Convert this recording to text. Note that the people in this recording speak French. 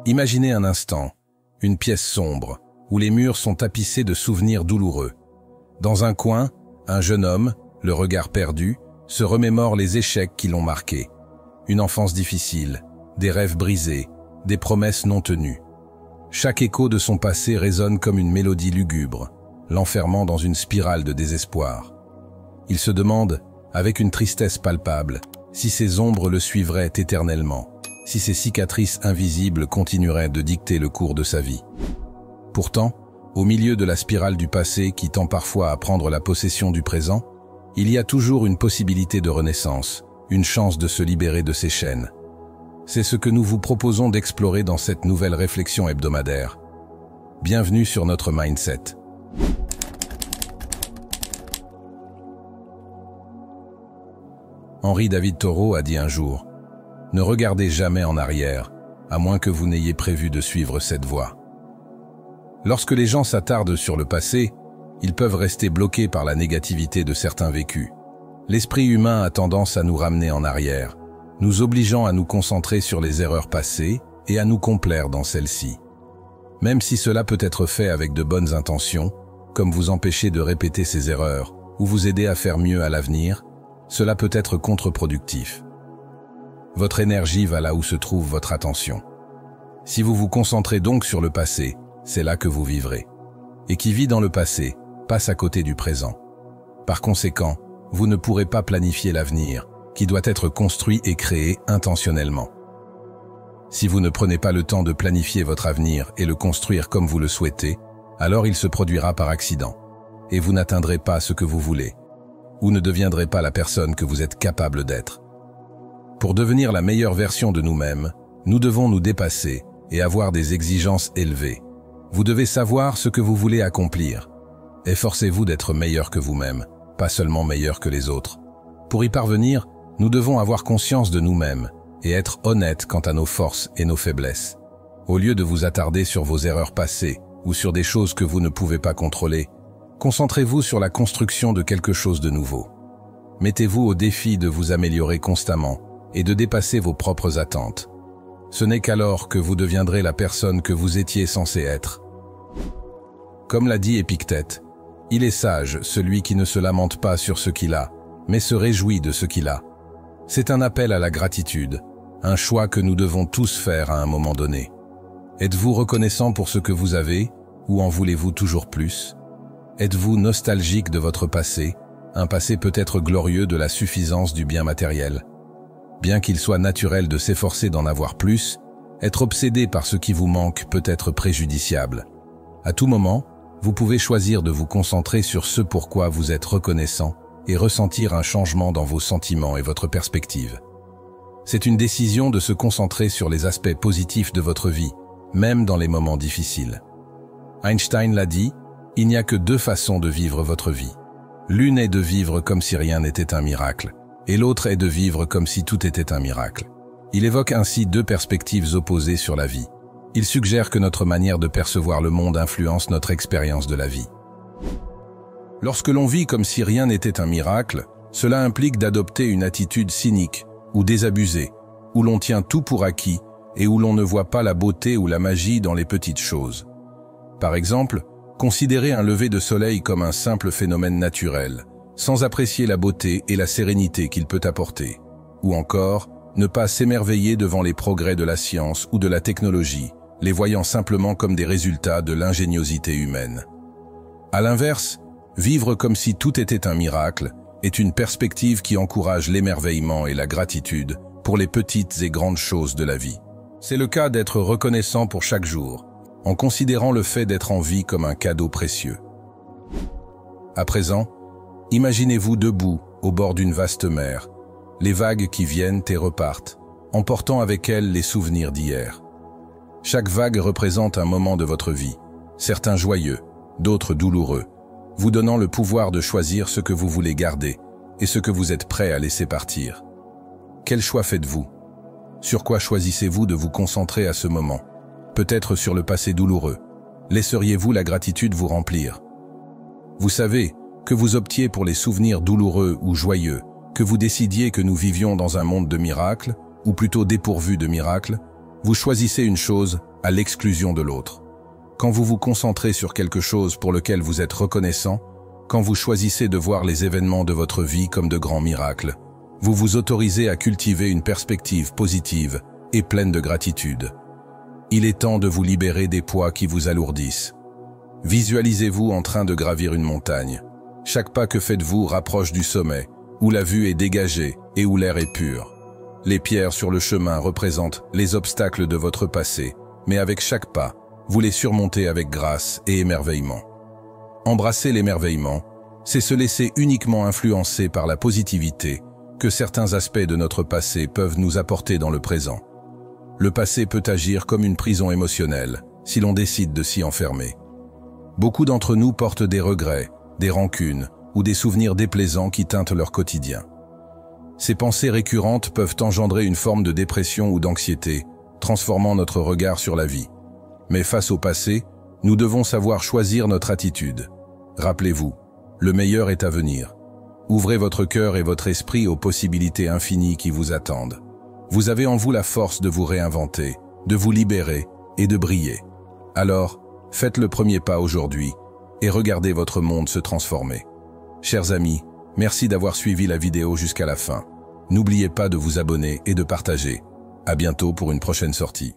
Imaginez un instant, une pièce sombre, où les murs sont tapissés de souvenirs douloureux. Dans un coin, un jeune homme, le regard perdu, se remémore les échecs qui l'ont marqué. Une enfance difficile, des rêves brisés, des promesses non tenues. Chaque écho de son passé résonne comme une mélodie lugubre, l'enfermant dans une spirale de désespoir. Il se demande, avec une tristesse palpable, si ces ombres le suivraient éternellement, si ces cicatrices invisibles continueraient de dicter le cours de sa vie. Pourtant, au milieu de la spirale du passé qui tend parfois à prendre la possession du présent, il y a toujours une possibilité de renaissance, une chance de se libérer de ces chaînes. C'est ce que nous vous proposons d'explorer dans cette nouvelle réflexion hebdomadaire. Bienvenue sur notre Mindset. Henri David Thoreau a dit un jour « Ne regardez jamais en arrière, à moins que vous n'ayez prévu de suivre cette voie. » Lorsque les gens s'attardent sur le passé, ils peuvent rester bloqués par la négativité de certains vécus. L'esprit humain a tendance à nous ramener en arrière, nous obligeant à nous concentrer sur les erreurs passées et à nous complaire dans celles-ci. Même si cela peut être fait avec de bonnes intentions, comme vous empêcher de répéter ces erreurs ou vous aider à faire mieux à l'avenir, cela peut être contre-productif. Votre énergie va là où se trouve votre attention. Si vous vous concentrez donc sur le passé, c'est là que vous vivrez. Et qui vit dans le passé, passe à côté du présent. Par conséquent, vous ne pourrez pas planifier l'avenir, qui doit être construit et créé intentionnellement. Si vous ne prenez pas le temps de planifier votre avenir et le construire comme vous le souhaitez, alors il se produira par accident, et vous n'atteindrez pas ce que vous voulez, ou ne deviendrez pas la personne que vous êtes capable d'être. Pour devenir la meilleure version de nous-mêmes, nous devons nous dépasser et avoir des exigences élevées. Vous devez savoir ce que vous voulez accomplir. Efforcez-vous d'être meilleur que vous-même, pas seulement meilleur que les autres. Pour y parvenir, nous devons avoir conscience de nous-mêmes et être honnêtes quant à nos forces et nos faiblesses. Au lieu de vous attarder sur vos erreurs passées ou sur des choses que vous ne pouvez pas contrôler, concentrez-vous sur la construction de quelque chose de nouveau. Mettez-vous au défi de vous améliorer constamment et de dépasser vos propres attentes. Ce n'est qu'alors que vous deviendrez la personne que vous étiez censé être. Comme l'a dit Épictète, « Il est sage celui qui ne se lamente pas sur ce qu'il a, mais se réjouit de ce qu'il a. » C'est un appel à la gratitude, un choix que nous devons tous faire à un moment donné. Êtes-vous reconnaissant pour ce que vous avez, ou en voulez-vous toujours plus? Êtes-vous nostalgique de votre passé, un passé peut-être glorieux de la suffisance du bien matériel? Bien qu'il soit naturel de s'efforcer d'en avoir plus, être obsédé par ce qui vous manque peut être préjudiciable. À tout moment, vous pouvez choisir de vous concentrer sur ce pourquoi vous êtes reconnaissant et ressentir un changement dans vos sentiments et votre perspective. C'est une décision de se concentrer sur les aspects positifs de votre vie, même dans les moments difficiles. Einstein l'a dit, il n'y a que deux façons de vivre votre vie. L'une est de vivre comme si rien n'était un miracle, et l'autre est de vivre comme si tout était un miracle. Il évoque ainsi deux perspectives opposées sur la vie. Il suggère que notre manière de percevoir le monde influence notre expérience de la vie. Lorsque l'on vit comme si rien n'était un miracle, cela implique d'adopter une attitude cynique ou désabusée, où l'on tient tout pour acquis et où l'on ne voit pas la beauté ou la magie dans les petites choses. Par exemple, considérer un lever de soleil comme un simple phénomène naturel, sans apprécier la beauté et la sérénité qu'il peut apporter. Ou encore, ne pas s'émerveiller devant les progrès de la science ou de la technologie, les voyant simplement comme des résultats de l'ingéniosité humaine. À l'inverse, vivre comme si tout était un miracle est une perspective qui encourage l'émerveillement et la gratitude pour les petites et grandes choses de la vie. C'est le cas d'être reconnaissant pour chaque jour, en considérant le fait d'être en vie comme un cadeau précieux. À présent, imaginez-vous debout au bord d'une vaste mer, les vagues qui viennent et repartent, emportant avec elles les souvenirs d'hier. Chaque vague représente un moment de votre vie, certains joyeux, d'autres douloureux, vous donnant le pouvoir de choisir ce que vous voulez garder et ce que vous êtes prêt à laisser partir. Quel choix faites-vous? Sur quoi choisissez-vous de vous concentrer à ce moment? Peut-être sur le passé douloureux. Laisseriez-vous la gratitude vous remplir? Vous savez, que vous optiez pour les souvenirs douloureux ou joyeux, que vous décidiez que nous vivions dans un monde de miracles, ou plutôt dépourvu de miracles, vous choisissez une chose, à l'exclusion de l'autre. Quand vous vous concentrez sur quelque chose pour lequel vous êtes reconnaissant, quand vous choisissez de voir les événements de votre vie comme de grands miracles, vous vous autorisez à cultiver une perspective positive et pleine de gratitude. Il est temps de vous libérer des poids qui vous alourdissent. Visualisez-vous en train de gravir une montagne. Chaque pas que faites-vous rapproche du sommet, où la vue est dégagée et où l'air est pur. Les pierres sur le chemin représentent les obstacles de votre passé, mais avec chaque pas, vous les surmontez avec grâce et émerveillement. Embrasser l'émerveillement, c'est se laisser uniquement influencer par la positivité que certains aspects de notre passé peuvent nous apporter dans le présent. Le passé peut agir comme une prison émotionnelle, si l'on décide de s'y enfermer. Beaucoup d'entre nous portent des regrets, des rancunes ou des souvenirs déplaisants qui teintent leur quotidien. Ces pensées récurrentes peuvent engendrer une forme de dépression ou d'anxiété, transformant notre regard sur la vie. Mais face au passé, nous devons savoir choisir notre attitude. Rappelez-vous, le meilleur est à venir. Ouvrez votre cœur et votre esprit aux possibilités infinies qui vous attendent. Vous avez en vous la force de vous réinventer, de vous libérer et de briller. Alors, faites le premier pas aujourd'hui et regardez votre monde se transformer. Chers amis, merci d'avoir suivi la vidéo jusqu'à la fin. N'oubliez pas de vous abonner et de partager. À bientôt pour une prochaine sortie.